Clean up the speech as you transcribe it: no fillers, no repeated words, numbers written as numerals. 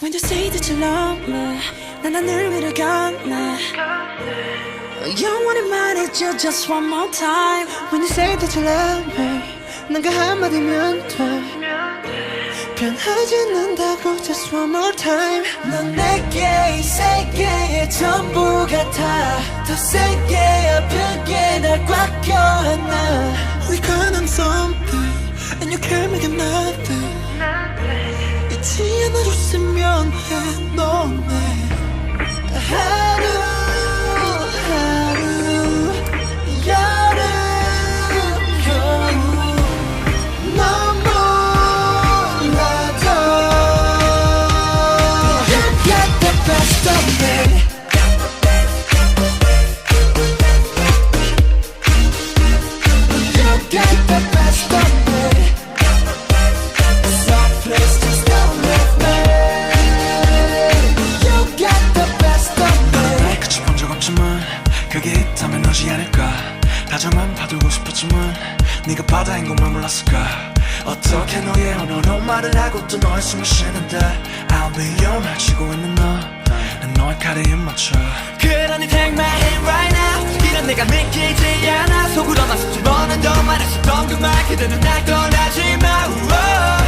When you say that you love me, 난 하늘 위를 걷네. 영원히 말해줘 just one more time. When you say that you love me, 난 그 한마디면 돼. 변하지 않는다고 just one more time. 넌 내게 이 세계의 전부 같아. 더 세게 아프게 날 꽉 껴안아. We got on something and you can't make it nothing. 잊지 않아줬으면 해 너네. 하루 하루 여름 겨울 넌 몰라도 You got the best of me. You got the best of me. So please just don't leave me. You got the best of me. 끝이 본 적 없지만 그게 있다면 너지 않을까. 다정한 파도고 싶었지만 네가 바다인 것만 몰랐을까. 어떻게 너의 언어로 말을 하고 또 너의 숨을 쉬는데 I'll be your 말 치고 있는 너난 너의 칼에 입 맞춰. 그러니 take my hand right now. 이런 내가 믿기지 않아. 속으로만 수천 번은 더 말했었던 그 말 그대는 날 떠나지 마.